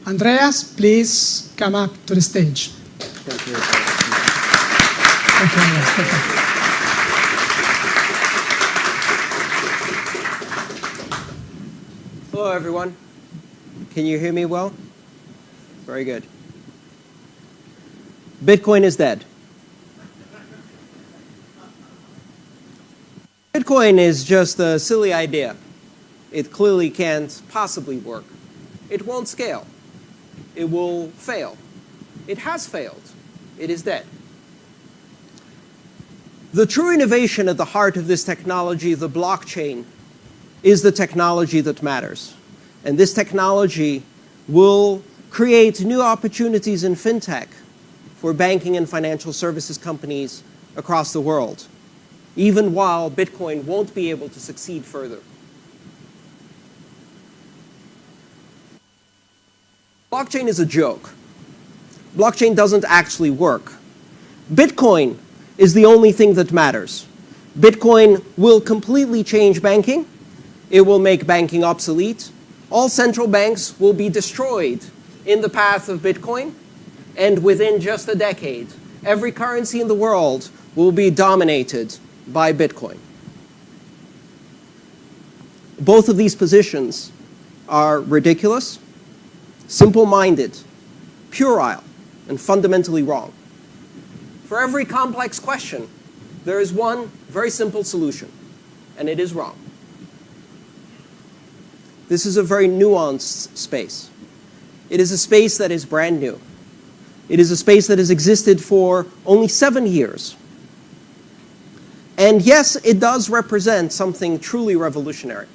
Andreas, please come up to the stage. Thank you. Thank you, Andreas. Thank you. Hello, everyone. Can you hear me well? Very good. Bitcoin is dead. Bitcoin is just a silly idea. It clearly can't possibly work. It won't scale. It will fail. It has failed. It is dead. The true innovation at the heart of this technology, the blockchain, is the technology that matters. And this technology will create new opportunities in fintech for banking and financial services companies across the world, even while Bitcoin won't be able to succeed further. Blockchain is a joke. Blockchain doesn't actually work. Bitcoin is the only thing that matters. Bitcoin will completely change banking. It will make banking obsolete. All central banks will be destroyed in the path of Bitcoin. And within just a decade, every currency in the world will be dominated by Bitcoin. Both of these positions are ridiculous, simple-minded, puerile, and fundamentally wrong. For every complex question, there is one very simple solution, and it is wrong. This is a very nuanced space. It is a space that is brand new. It is a space that has existed for only 7 years. And yes, it does represent something truly revolutionary,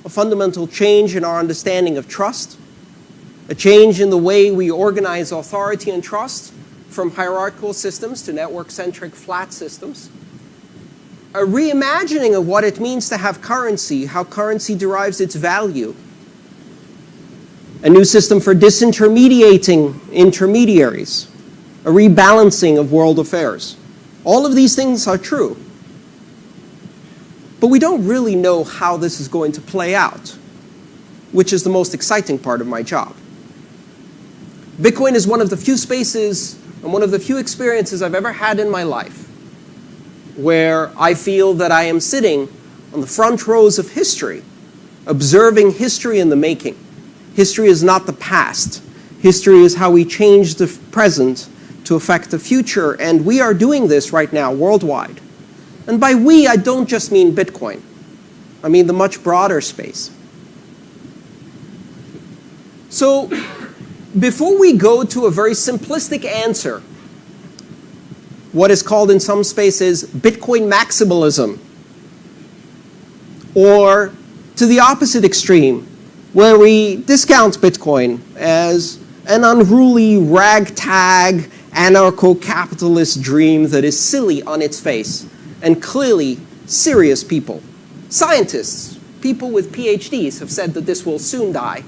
a fundamental change in our understanding of trust, a change in the way we organize authority and trust from hierarchical systems to network-centric flat systems, a reimagining of what it means to have currency, how currency derives its value, a new system for disintermediating intermediaries, a rebalancing of world affairs. All of these things are true. But we don't really know how this is going to play out, which is the most exciting part of my job. Bitcoin is one of the few spaces and one of the few experiences I've ever had in my life where I feel that I am sitting on the front rows of history, observing history in the making. History is not the past. History is how we change the present to affect the future, and we are doing this right now worldwide. And by we, I don't just mean Bitcoin. I mean the much broader space. So, before we go to a very simplistic answer, what is called in some spaces Bitcoin maximalism, or to the opposite extreme, where we discount Bitcoin as an unruly ragtag anarcho-capitalist dream that is silly on its face, and clearly serious people, scientists, people with PhDs have said that this will soon die.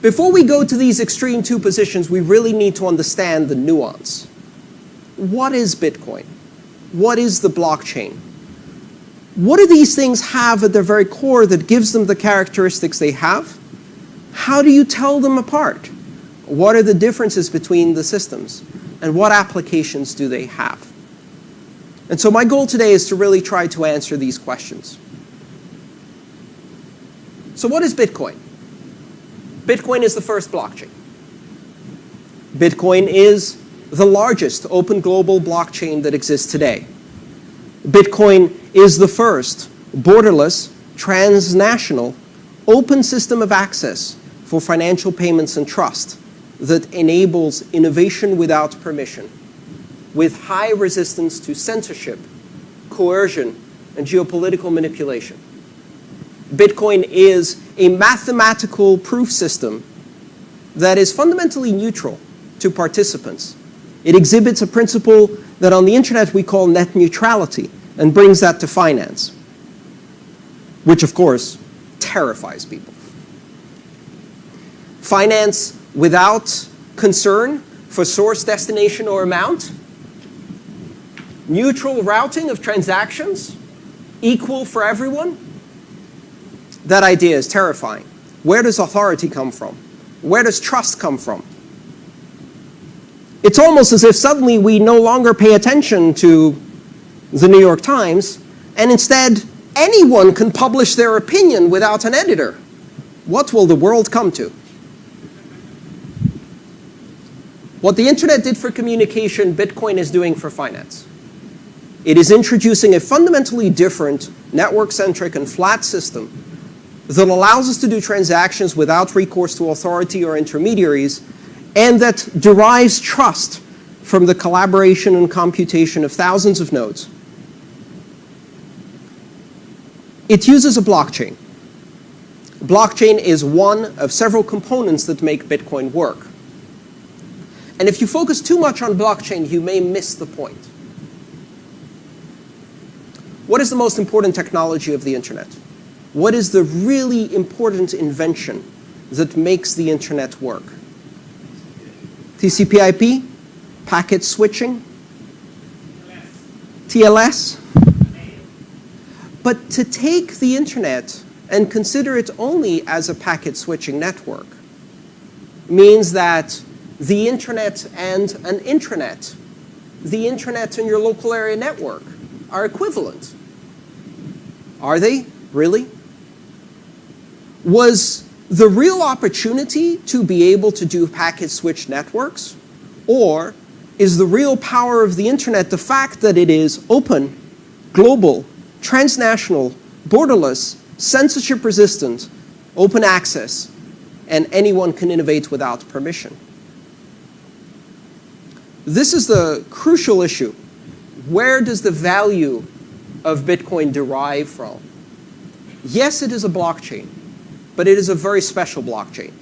Before we go to these extreme two positions, we really need to understand the nuance. What is Bitcoin? What is the blockchain? What do these things have at their very core that gives them the characteristics they have? How do you tell them apart? What are the differences between the systems? And what applications do they have? And so my goal today is to really try to answer these questions. So what is Bitcoin? Bitcoin is the first blockchain. Bitcoin is the largest open global blockchain that exists today. Bitcoin is the first borderless, transnational, open system of access for financial payments and trust that enables innovation without permission, with high resistance to censorship, coercion, and geopolitical manipulation. Bitcoin is a mathematical proof system that is fundamentally neutral to participants. It exhibits a principle that on the internet we call net neutrality and brings that to finance, which of course terrifies people. Finance without concern for source, destination, or amount. Neutral routing of transactions, equal for everyone. That idea is terrifying. Where does authority come from? Where does trust come from? It's almost as if suddenly we no longer pay attention to the New York Times, and instead anyone can publish their opinion without an editor. What will the world come to? What the internet did for communication, Bitcoin is doing for finance. It is introducing a fundamentally different, network-centric and flat system that allows us to do transactions without recourse to authority or intermediaries, and that derives trust from the collaboration and computation of thousands of nodes. It uses a blockchain. Blockchain is one of several components that make Bitcoin work. And if you focus too much on blockchain, you may miss the point. What is the most important technology of the internet? What is the really important invention that makes the internet work? TCP/IP? Packet switching? TLS? But to take the internet and consider it only as a packet switching network means that the internet and an intranet, the internet and your local area network, are equivalent. Are they? Really? Was the real opportunity to be able to do packet switch networks? Or is the real power of the internet the fact that it is open, global, transnational, borderless, censorship resistant, open access, and anyone can innovate without permission? This is the crucial issue. Where does the value of Bitcoin derive from? Yes, it is a blockchain, but it is a very special blockchain.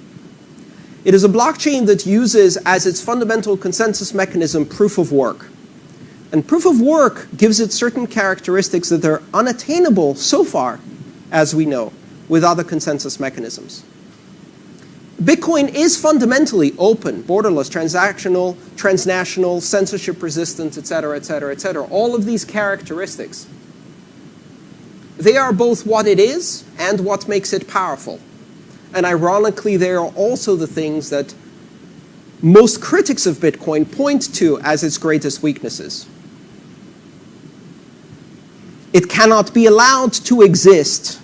It is a blockchain that uses as its fundamental consensus mechanism proof of work. And proof of work gives it certain characteristics that are unattainable so far, as we know, with other consensus mechanisms. Bitcoin is fundamentally open, borderless, transactional, transnational, censorship resistant, etc., etc., etc. All of these characteristics. They are both what it is and what makes it powerful. And ironically, they are also the things that most critics of Bitcoin point to as its greatest weaknesses. It cannot be allowed to exist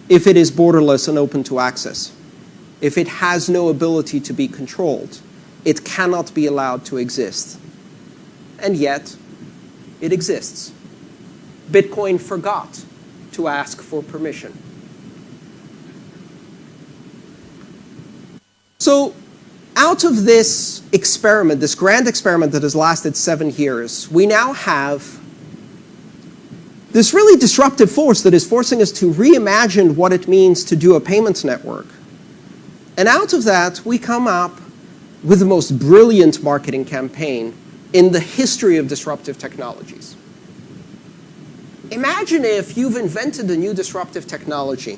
if it is borderless and open to access. If it has no ability to be controlled, it cannot be allowed to exist. And yet, it exists. Bitcoin forgot to ask for permission. So, out of this experiment, this grand experiment that has lasted 7 years, we now have this really disruptive force that is forcing us to reimagine what it means to do a payments network. And out of that, we come up with the most brilliant marketing campaign in the history of disruptive technologies. Imagine if you've invented a new disruptive technology,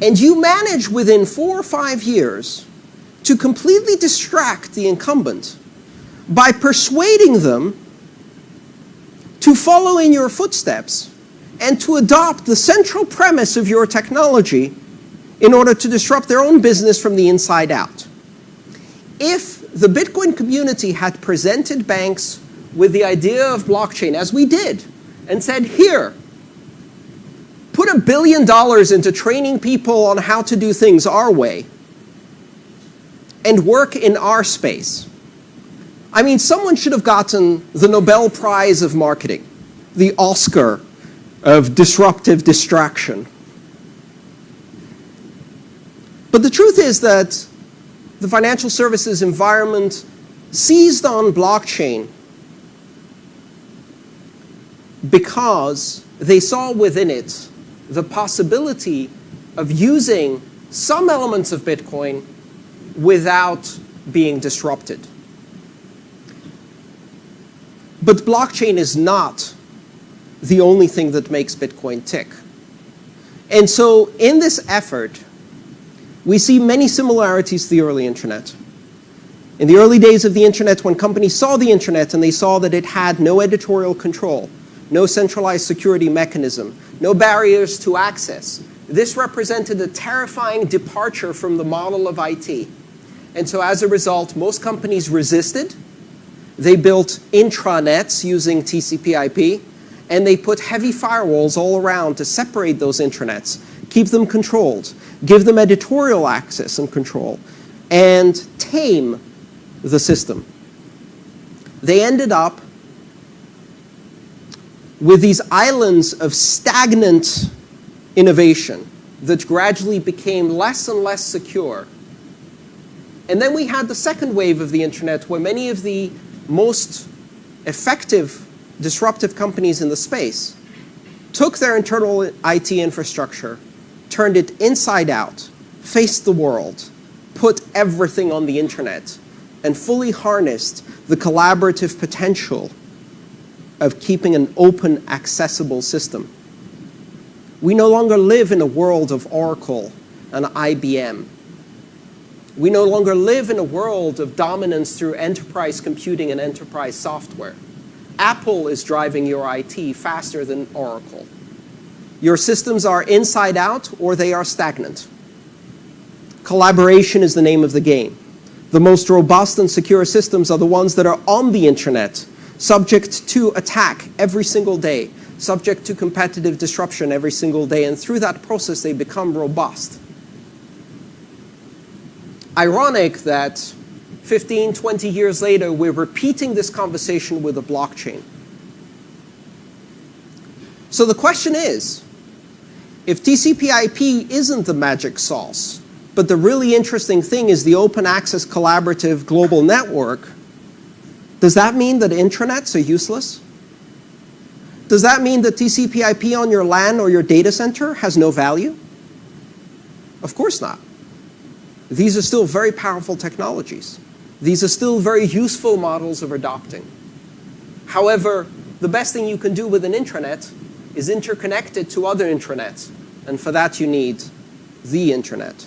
and you manage within 4 or 5 years to completely distract the incumbent by persuading them to follow in your footsteps and to adopt the central premise of your technology in order to disrupt their own business from the inside out. If the Bitcoin community had presented banks with the idea of blockchain, as we did, and said, here, put $1 billion into training people on how to do things our way, and work in our space. I mean, someone should have gotten the Nobel Prize of Marketing, the Oscar of disruptive distraction. But the truth is that the financial services environment seized on blockchain because they saw within it the possibility of using some elements of Bitcoin without being disrupted. But blockchain is not the only thing that makes Bitcoin tick. And so in this effort, we see many similarities to the early internet. In the early days of the internet, when companies saw the internet and they saw that it had no editorial control, no centralized security mechanism, no barriers to access, this represented a terrifying departure from the model of IT. And so as a result, most companies resisted. They built intranets using TCP/IP, and they put heavy firewalls all around to separate those intranets, keep them controlled, give them editorial access and control, and tame the system. They ended up with these islands of stagnant innovation that gradually became less and less secure. And then we had the second wave of the internet, where many of the most effective disruptive companies in the space took their internal IT infrastructure, turned it inside out, faced the world, put everything on the internet, and fully harnessed the collaborative potential of keeping an open, accessible system. We no longer live in a world of Oracle and IBM. We no longer live in a world of dominance through enterprise computing and enterprise software. Apple is driving your IT faster than Oracle. Your systems are inside out or they are stagnant. Collaboration is the name of the game. The most robust and secure systems are the ones that are on the internet, subject to attack every single day, subject to competitive disruption every single day, and through that process they become robust. Ironic that 15, 20 years later, we're repeating this conversation with a blockchain. So the question is, if TCP/IP isn't the magic sauce, but the really interesting thing is the open access collaborative global network, does that mean that intranets are useless? Does that mean that TCP/IP on your LAN or your data center has no value? Of course not. These are still very powerful technologies. These are still very useful models of adopting. However, the best thing you can do with an intranet is interconnect it to other intranets. And for that, you need the internet.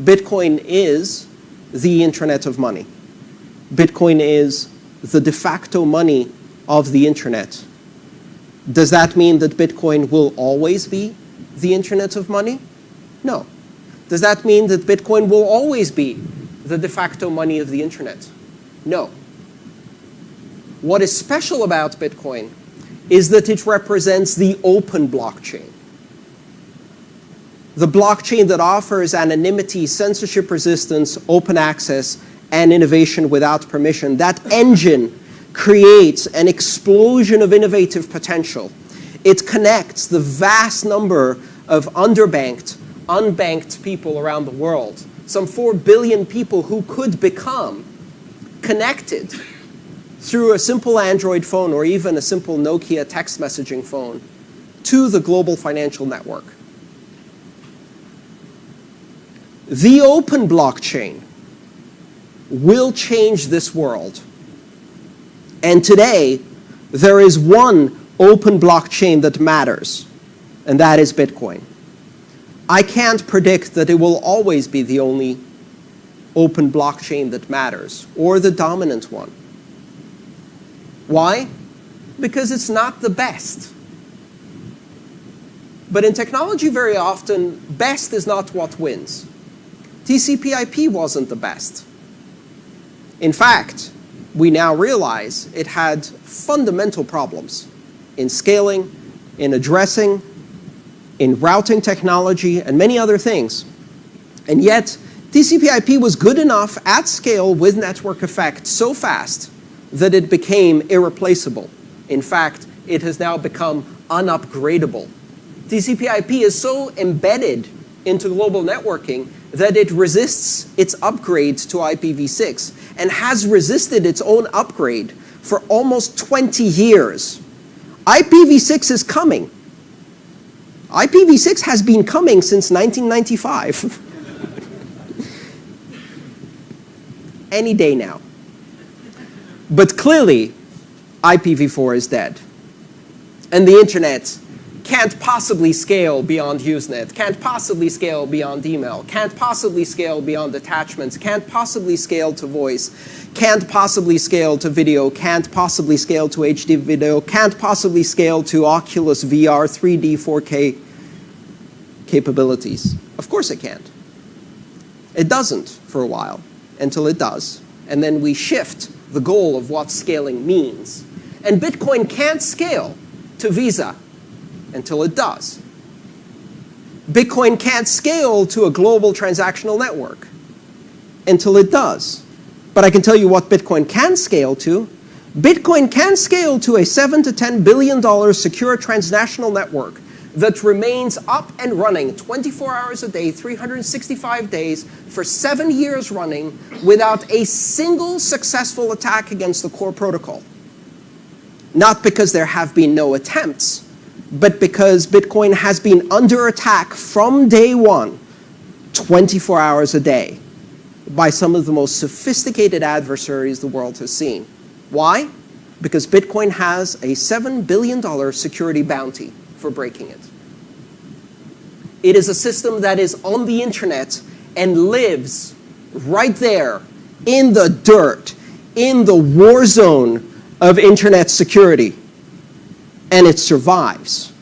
Bitcoin is the intranet of money. Bitcoin is the de facto money of the internet. Does that mean that Bitcoin will always be the internet of money? No. Does that mean that Bitcoin will always be the de facto money of the internet? No. What is special about Bitcoin is that it represents the open blockchain. The blockchain that offers anonymity, censorship resistance, open access, and innovation without permission. That engine creates an explosion of innovative potential. It connects the vast number of underbanked, unbanked people around the world, some 4 billion people who could become connected through a simple Android phone or even a simple Nokia text messaging phone to the global financial network. The open blockchain will change this world. And today, there is one open blockchain that matters, and that is Bitcoin. I can't predict that it will always be the only open blockchain that matters, or the dominant one. Why? Because it's not the best. But in technology, very often, best is not what wins. TCP/IP wasn't the best. In fact, we now realize it had fundamental problems in scaling, in addressing, in routing technology, and many other things. And yet, TCP/IP was good enough at scale with network effect so fast that it became irreplaceable. In fact, it has now become unupgradable. TCP/IP is so embedded into global networking that it resists its upgrade to IPv6 and has resisted its own upgrade for almost 20 years. IPv6 is coming. IPv6 has been coming since 1995. Any day now. But clearly, IPv4 is dead. And the internet can't possibly scale beyond Usenet, can't possibly scale beyond email, can't possibly scale beyond attachments, can't possibly scale to voice, can't possibly scale to video, can't possibly scale to HD video, can't possibly scale to Oculus VR 3D 4K capabilities? Of course it can't. It doesn't for a while, until it does. And then we shift the goal of what scaling means. And Bitcoin can't scale to Visa until it does. Bitcoin can't scale to a global transactional network until it does. But I can tell you what Bitcoin can scale to. Bitcoin can scale to a $7 to $10 billion secure transnational network that remains up and running 24 hours a day, 365 days, for 7 years running without a single successful attack against the core protocol. Not because there have been no attempts, but because Bitcoin has been under attack from day one, 24 hours a day, by some of the most sophisticated adversaries the world has seen. Why? Because Bitcoin has a $7 billion security bounty for breaking it. It is a system that is on the internet and lives right there in the dirt, in the war zone of internet security. And it survives.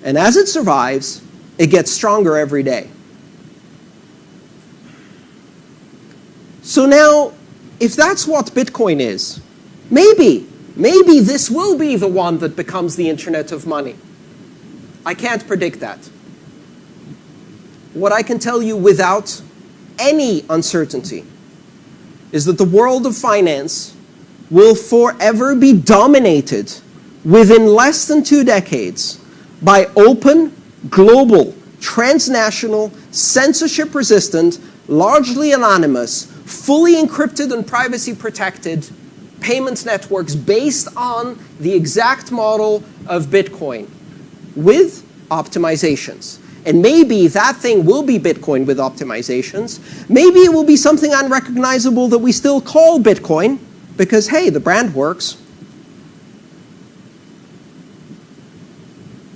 And as it survives, it gets stronger every day. So now, if that's what Bitcoin is, maybe this will be the one that becomes the internet of money. I can't predict that. What I can tell you without any uncertainty is that the world of finance will forever be dominated within less than 2 decades by open, global, transnational, censorship-resistant, largely anonymous, fully encrypted and privacy-protected payment networks based on the exact model of Bitcoin with optimizations. And maybe that thing will be Bitcoin with optimizations. Maybe it will be something unrecognizable that we still call Bitcoin because, hey, the brand works.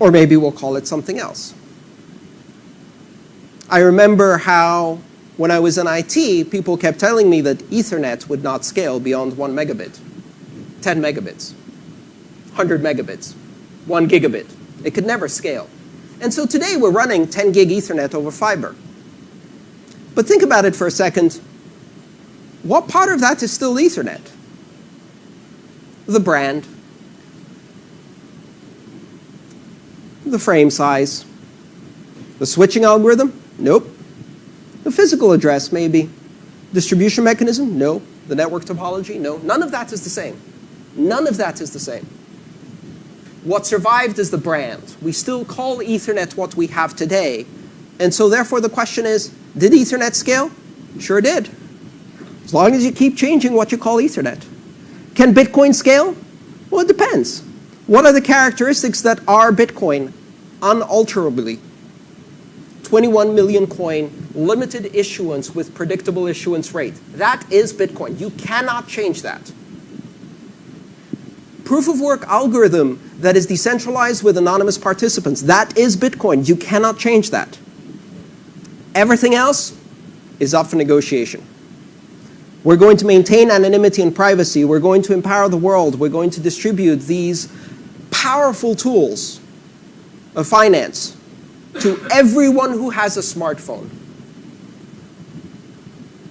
Or maybe we'll call it something else. I remember how, when I was in IT, people kept telling me that Ethernet would not scale beyond 1 megabit, 10 megabits, 100 megabits, 1 gigabit. It could never scale. And so today we're running 10 gig Ethernet over fiber. But think about it for a second. What part of that is still Ethernet? The brand, the frame size, the switching algorithm? Nope. The physical address, maybe. Distribution mechanism? No. The network topology? No. None of that is the same. None of that is the same. What survived is the brand. We still call Ethernet what we have today. And so therefore the question is, did Ethernet scale? Sure did. As long as you keep changing what you call Ethernet. Can Bitcoin scale? Well, it depends. What are the characteristics that are Bitcoin unalterably? 21 million coin, limited issuance with predictable issuance rate. That is Bitcoin. You cannot change that. Proof of work algorithm that is decentralized with anonymous participants. That is Bitcoin. You cannot change that. Everything else is up for negotiation. We're going to maintain anonymity and privacy. We're going to empower the world. We're going to distribute these powerful tools of finance to everyone who has a smartphone.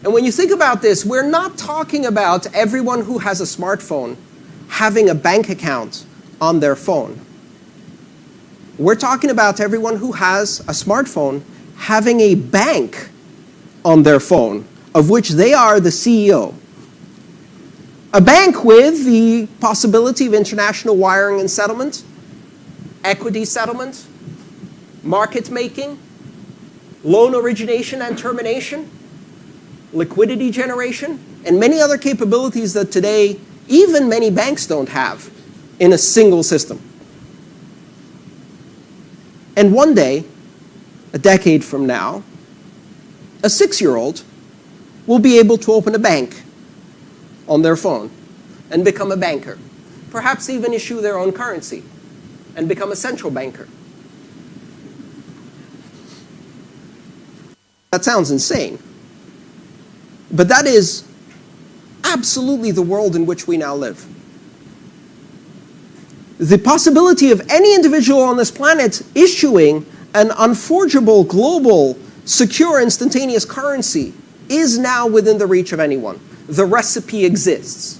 And when you think about this, we're not talking about everyone who has a smartphone having a bank account on their phone. We're talking about everyone who has a smartphone having a bank on their phone, of which they are the CEO. A bank with the possibility of international wiring and settlement, equity settlement, market making, loan origination and termination, liquidity generation, and many other capabilities that today even many banks don't have in a single system. And one day, a decade from now, a 6-year-old will be able to open a bank on their phone and become a banker. Perhaps even issue their own currency and become a central banker. That sounds insane. But that is absolutely the world in which we now live. The possibility of any individual on this planet issuing an unforgeable, global, secure, instantaneous currency is now within the reach of anyone. The recipe exists.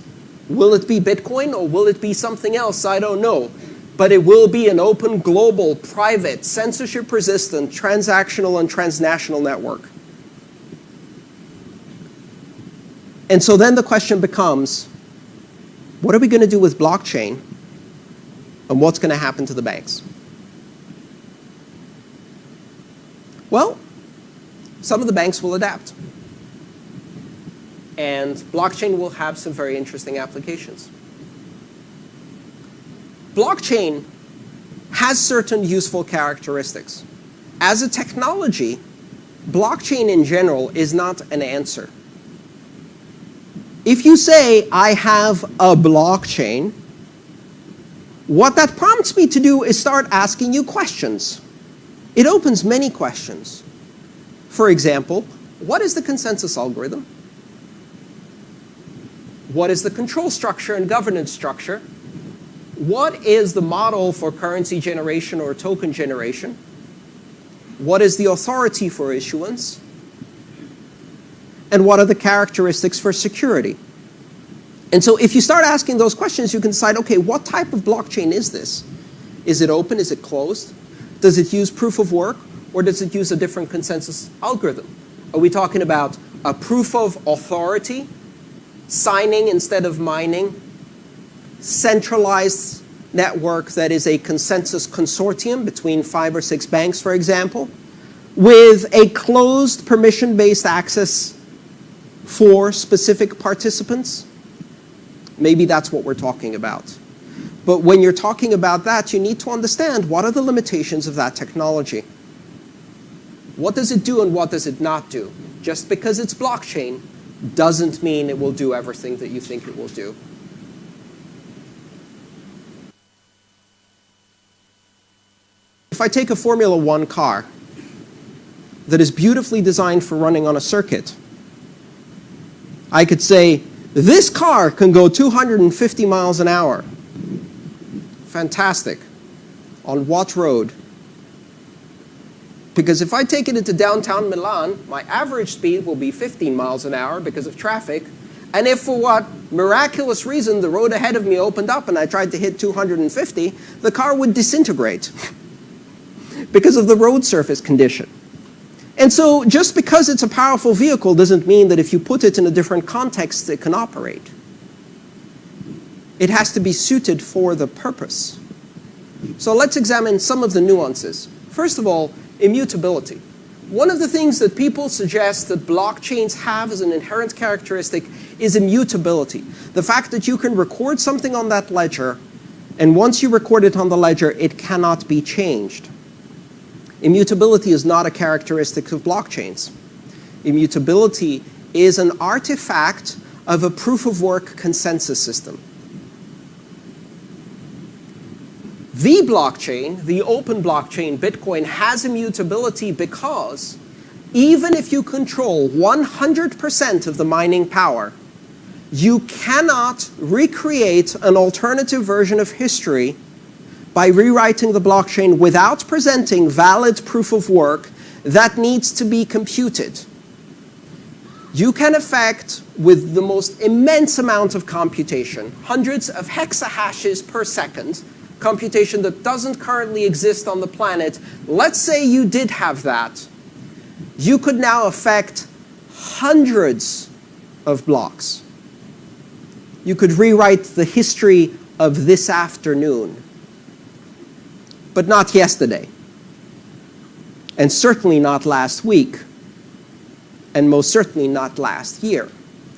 Will it be Bitcoin or will it be something else? I don't know. But it will be an open, global, private, censorship-resistant, transactional and transnational network. And so then the question becomes, what are we going to do with blockchain? And what's going to happen to the banks? Well, some of the banks will adapt. And blockchain will have some very interesting applications. Blockchain has certain useful characteristics. As a technology, blockchain in general is not an answer. If you say, I have a blockchain, what that prompts me to do is start asking you questions. It opens many questions. For example, what is the consensus algorithm? What is the control structure and governance structure? What is the model for currency generation or token generation? What is the authority for issuance? And what are the characteristics for security? And so if you start asking those questions, you can decide, okay, what type of blockchain is this? Is it open? Is it closed? Does it use proof of work? Or does it use a different consensus algorithm? Are we talking about a proof of authority, signing instead of mining, centralized network that is a consensus consortium between 5 or 6 banks, for example, with a closed permission-based access for specific participants? Maybe that's what we're talking about. But when you're talking about that, you need to understand what are the limitations of that technology. What does it do and what does it not do? Just because it's blockchain doesn't mean it will do everything that you think it will do. If I take a Formula 1 car that is beautifully designed for running on a circuit, I could say, this car can go 250 miles an hour. Fantastic. On what road? Because if I take it into downtown Milan, my average speed will be 15 miles an hour because of traffic. And if for what miraculous reason the road ahead of me opened up and I tried to hit 250, the car would disintegrate because of the road surface condition. And so just because it's a powerful vehicle doesn't mean that if you put it in a different context, it can operate. It has to be suited for the purpose. So let's examine some of the nuances. First of all, immutability. One of the things that people suggest that blockchains have as an inherent characteristic is immutability. The fact that you can record something on that ledger, and once you record it on the ledger, it cannot be changed. Immutability is not a characteristic of blockchains. Immutability is an artifact of a proof-of-work consensus system. The blockchain, the open blockchain, Bitcoin, has immutability because even if you control 100% of the mining power, you cannot recreate an alternative version of history by rewriting the blockchain without presenting valid proof of work that needs to be computed. You can effect, with the most immense amount of computation, hundreds of hexahashes per second, computation that doesn't currently exist on the planet. Let's say you did have that. You could now affect hundreds of blocks. You could rewrite the history of this afternoon, but not yesterday, and certainly not last week, and most certainly not last year.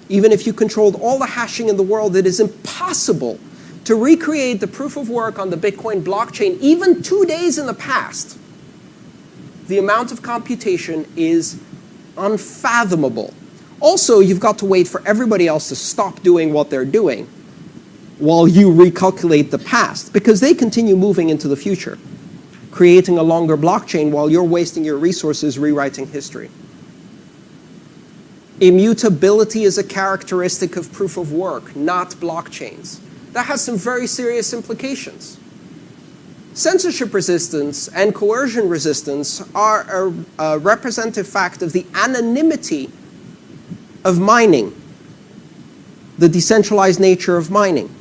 Even if you controlled all the hashing in the world, it is impossible to recreate the proof of work on the Bitcoin blockchain even 2 days in the past. The amount of computation is unfathomable. Also, you've got to wait for everybody else to stop doing what they're doing while you recalculate the past, because they continue moving into the future, creating a longer blockchain while you're wasting your resources rewriting history. Immutability is a characteristic of proof of work, not blockchains. That has some very serious implications. censorship resistance and coercion resistance are a representative fact of the anonymity of mining, the decentralized nature of mining.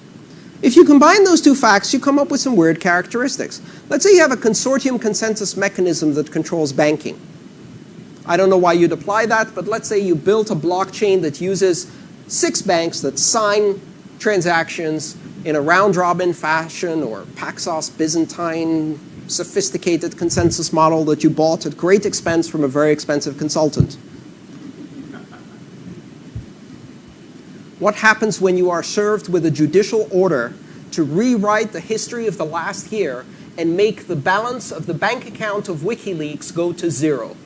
If you combine those two facts, you come up with some weird characteristics. Let's say you have a consortium consensus mechanism that controls banking. I don't know why you'd apply that, but let's say you built a blockchain that uses 6 banks that sign transactions in a round-robin fashion, or Paxos Byzantine sophisticated consensus model that you bought at great expense from a very expensive consultant. What happens when you are served with a judicial order to rewrite the history of the last year and make the balance of the bank account of WikiLeaks go to 0?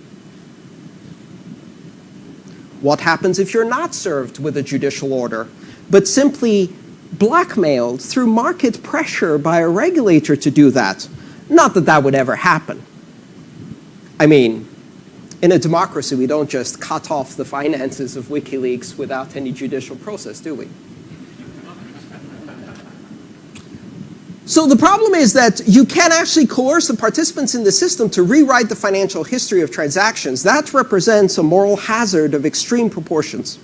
What happens if you're not served with a judicial order, but simply blackmailed through market pressure by a regulator to do that? Not that that would ever happen. I mean, in a democracy, we don't just cut off the finances of WikiLeaks without any judicial process, do we? So the problem is that you can actually coerce the participants in the system to rewrite the financial history of transactions. That represents a moral hazard of extreme proportions.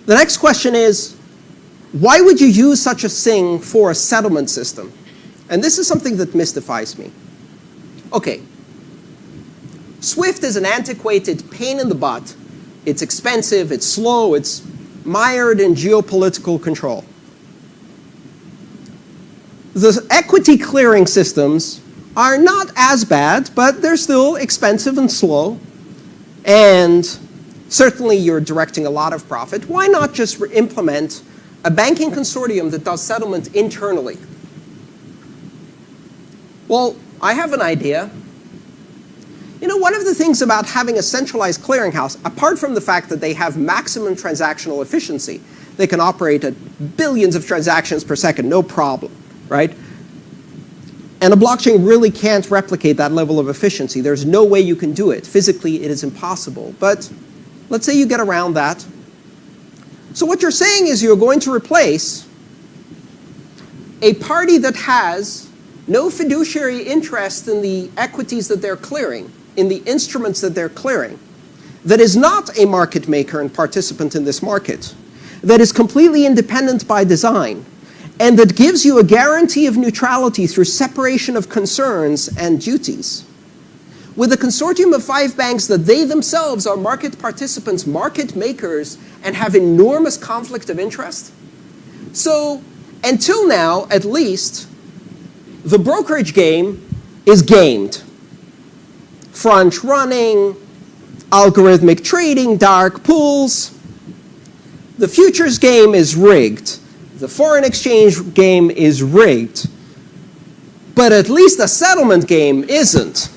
The next question is, why would you use such a thing for a settlement system? And this is something that mystifies me. Okay. SWIFT is an antiquated pain in the butt. It's expensive, it's slow, it's mired in geopolitical control. The equity clearing systems are not as bad, but they're still expensive and slow. And certainly you're directing a lot of profit. Why not just implement a banking consortium that does settlement internally? Well, I have an idea. You know, one of the things about having a centralized clearinghouse, apart from the fact that they have maximum transactional efficiency, they can operate at billions of transactions per second, no problem, right? And a blockchain really can't replicate that level of efficiency. There's no way you can do it. Physically, it is impossible. But let's say you get around that. So what you're saying is you're going to replace a party that has no fiduciary interest in the equities that they're clearing, in the instruments that they're clearing, that is not a market maker and participant in this market, that is completely independent by design, and that gives you a guarantee of neutrality through separation of concerns and duties. With a consortium of 5 banks that they themselves are market participants, market makers, and have enormous conflict of interest. So until now, at least, the brokerage game is gamed. Front running, algorithmic trading, dark pools. The futures game is rigged. The foreign exchange game is rigged. But at least the settlement game isn't.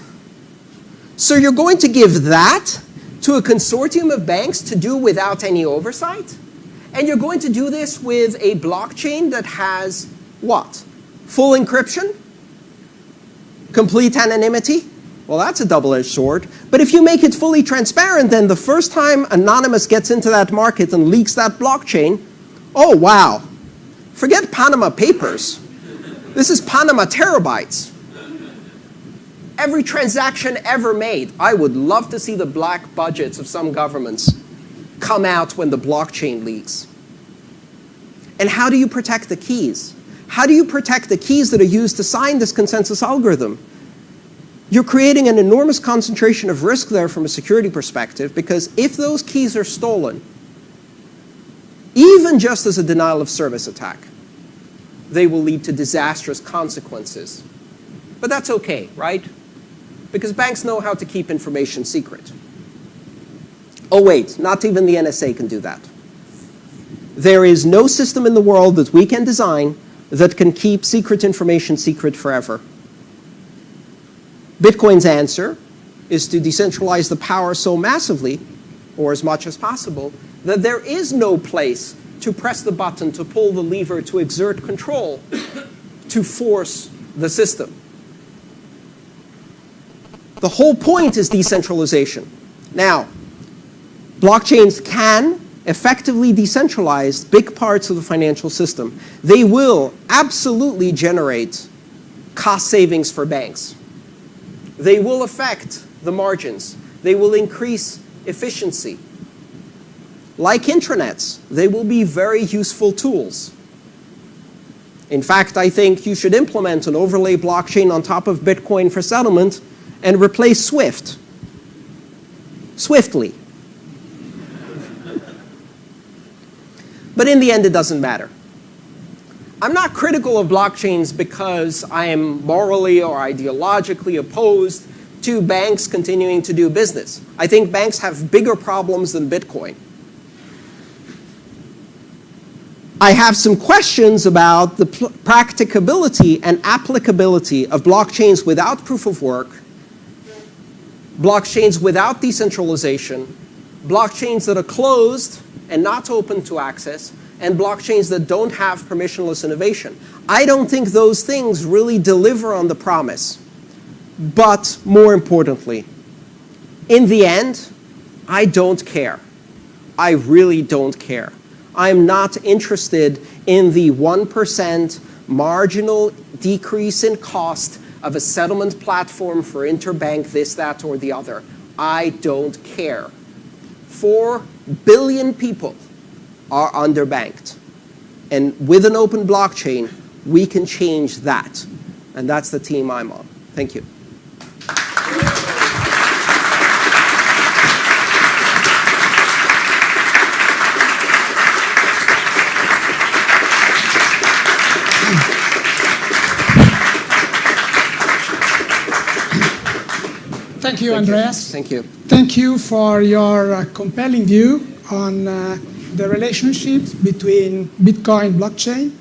So you're going to give that to a consortium of banks to do without any oversight? And you're going to do this with a blockchain that has what? Full encryption? Complete anonymity? Well, that's a double-edged sword. But if you make it fully transparent, then the first time Anonymous gets into that market and leaks that blockchain, oh, wow. Forget Panama Papers. This is Panama terabytes. Every transaction ever made. I would love to see the black budgets of some governments come out when the blockchain leaks. And how do you protect the keys? How do you protect the keys that are used to sign this consensus algorithm? You're creating an enormous concentration of risk there from a security perspective, because if those keys are stolen, even just as a denial of service attack, they will lead to disastrous consequences. But that's okay, right? Because banks know how to keep information secret. Oh wait, not even the NSA can do that. There is no system in the world that we can design that can keep secret information secret forever. Bitcoin's answer is to decentralize the power so massively, or as much as possible, that there is no place to press the button, to pull the lever, to exert control, to force the system. The whole point is decentralization. Now, blockchains can effectively decentralize big parts of the financial system. They will absolutely generate cost savings for banks. They will affect the margins. They will increase efficiency. Like intranets, they will be very useful tools. In fact, I think you should implement an overlay blockchain on top of Bitcoin for settlement and replace SWIFT swiftly. But in the end, it doesn't matter. I'm not critical of blockchains because I am morally or ideologically opposed to banks continuing to do business. I think banks have bigger problems than Bitcoin. I have some questions about the practicability and applicability of blockchains without proof of work, blockchains without decentralization, blockchains that are closed and not open to access, and blockchains that don't have permissionless innovation. I don't think those things really deliver on the promise. But more importantly, in the end, I don't care. I really don't care. I'm not interested in the 1% marginal decrease in cost of a settlement platform for interbank this, that, or the other. I don't care. 4 billion people are underbanked. And with an open blockchain, we can change that. And that's the team I'm on. Thank you. Thank you, Andreas. Thank you. Thank you for your compelling view on the relationship between Bitcoin blockchain,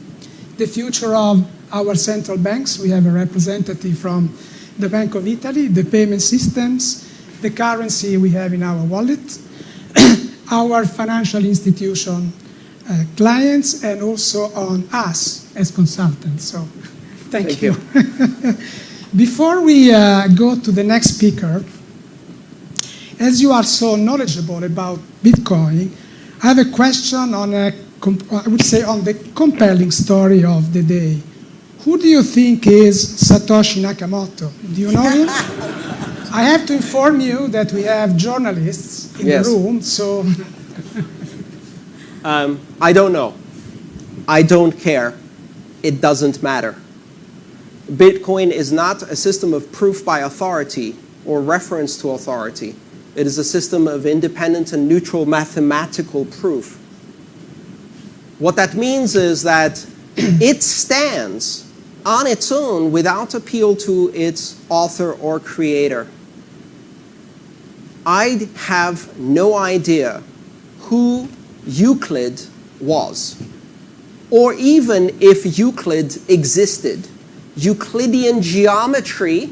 the future of our central banks. We have a representative from the Bank of Italy, the payment systems, the currency we have in our wallet, our financial institution clients, and also on us as consultants. So thank you. Before we go to the next speaker, as you are so knowledgeable about Bitcoin, I have a question on I would say on the compelling story of the day. Who do you think is Satoshi Nakamoto? Do you know him? I have to inform you that we have journalists in the room, so... I don't know. I don't care. It doesn't matter. Bitcoin is not a system of proof by authority or reference to authority. It is a system of independent and neutral mathematical proof. What that means is that it stands on its own without appeal to its author or creator. I have no idea who Euclid was, or even if Euclid existed. Euclidean geometry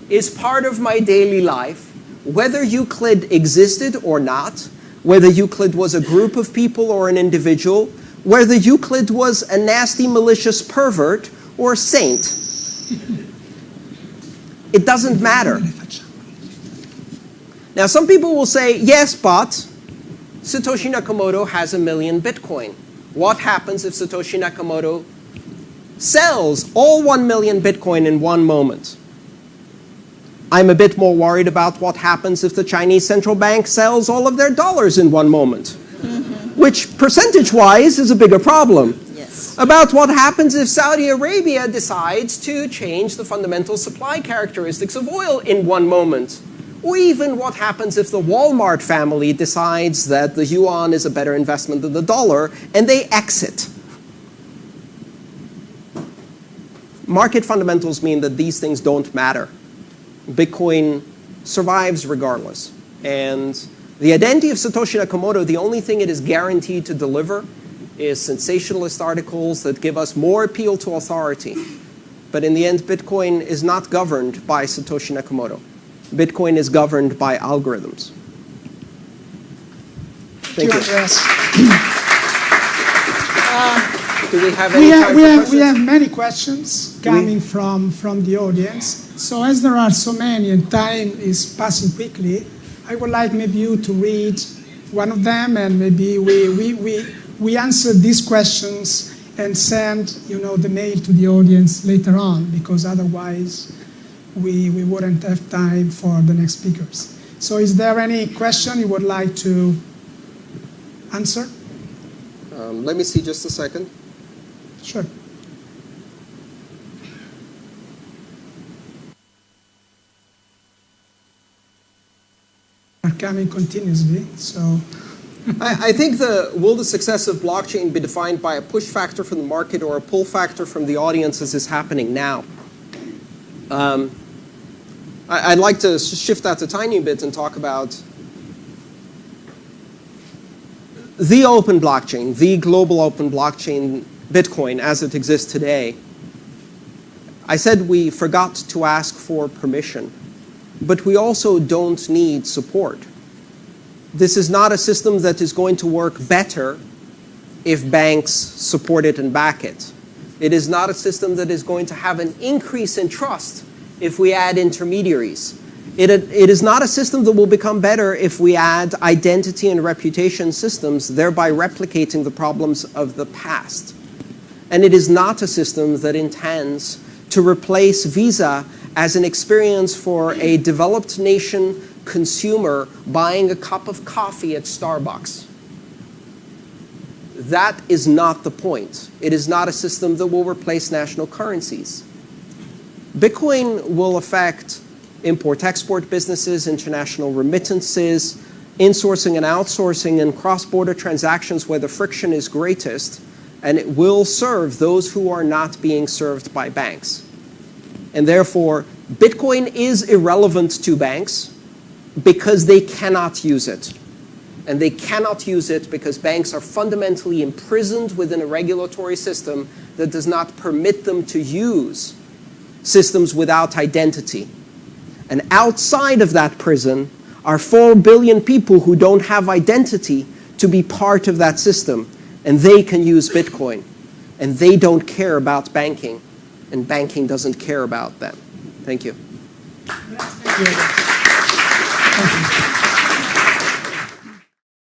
is part of my daily life. Whether Euclid existed or not, whether Euclid was a group of people or an individual, whether Euclid was a nasty, malicious pervert or a saint, it doesn't matter. Now, some people will say, yes, but Satoshi Nakamoto has 1 million Bitcoin. What happens if Satoshi Nakamoto sells all 1 million Bitcoin in one moment? I'm a bit more worried about what happens if the Chinese central bank sells all of their dollars in one moment, which percentage-wise is a bigger problem. Yes. About what happens if Saudi Arabia decides to change the fundamental supply characteristics of oil in one moment. Or even what happens if the Walmart family decides that the yuan is a better investment than the dollar and they exit. Market fundamentals mean that these things don't matter. Bitcoin survives regardless. And the identity of Satoshi Nakamoto, the only thing it is guaranteed to deliver is sensationalist articles that give us more appeal to authority. But in the end, Bitcoin is not governed by Satoshi Nakamoto. Bitcoin is governed by algorithms. Thank you. Andreas. Do we have any time for questions? We have many questions coming from the audience. So as there are so many and time is passing quickly, I would like maybe you to read one of them, and maybe we answer these questions and send the mail to the audience later on, because otherwise we wouldn't have time for the next speakers. So is there any question you would like to answer? Let me see just a second. Sure. Are coming continuously, so. I think will the success of blockchain be defined by a push factor from the market or a pull factor from the audience, as is happening now? I'd like to shift that a tiny bit and talk about the open blockchain, the global open blockchain, Bitcoin, as it exists today. I said we forgot to ask for permission, but we also don't need support. This is not a system that is going to work better if banks support it and back it. It is not a system that is going to have an increase in trust if we add intermediaries. It is not a system that will become better if we add identity and reputation systems, thereby replicating the problems of the past. And it is not a system that intends to replace Visa as an experience for a developed nation consumer buying a cup of coffee at Starbucks. That is not the point. It is not a system that will replace national currencies. Bitcoin will affect import-export businesses, international remittances, insourcing and outsourcing, and cross-border transactions where the friction is greatest, and it will serve those who are not being served by banks. And therefore, Bitcoin is irrelevant to banks because they cannot use it. And they cannot use it because banks are fundamentally imprisoned within a regulatory system that does not permit them to use systems without identity. And outside of that prison are 4 billion people who don't have identity to be part of that system. And they can use Bitcoin. And they don't care about banking. And banking doesn't care about them. Thank you. Thank you.